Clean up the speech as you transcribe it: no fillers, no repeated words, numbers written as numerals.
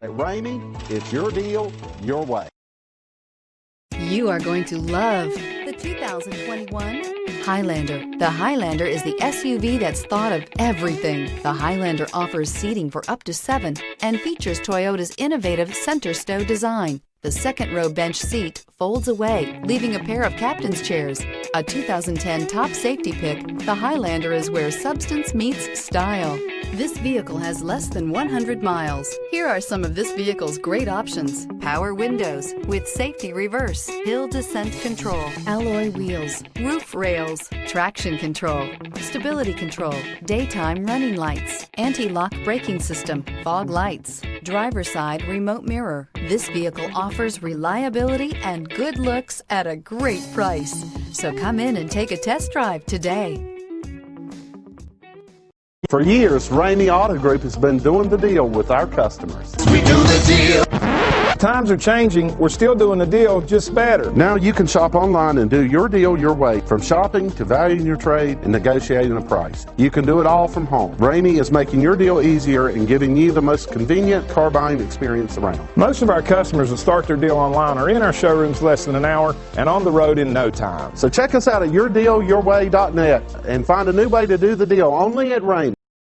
At Ramey, it's your deal, your way. You are going to love the 2021 Highlander. The Highlander is the SUV that's thought of everything. The Highlander offers seating for up to 7 and features Toyota's innovative center stow design. The second row bench seat folds away, leaving a pair of captain's chairs. A 2010 top safety pick, the Highlander is where substance meets style. This vehicle has less than 100 miles. Here are some of this vehicle's great options: power windows with safety reverse, hill descent control, alloy wheels, roof rails, traction control, stability control, daytime running lights, anti-lock braking system, fog lights, driver's side remote mirror. This vehicle offers reliability and good looks at a great price. So come in and take a test drive today. For years, Ramey Auto Group has been doing the deal with our customers. We do the deal. Times are changing. We're still doing the deal, just better. Now you can shop online and do your deal your way, from shopping to valuing your trade and negotiating a price. You can do it all from home. Ramey is making your deal easier and giving you the most convenient car buying experience around. Most of our customers that start their deal online are in our showrooms less than an hour and on the road in no time. So check us out at yourdealyourway.net and find a new way to do the deal only at Ramey.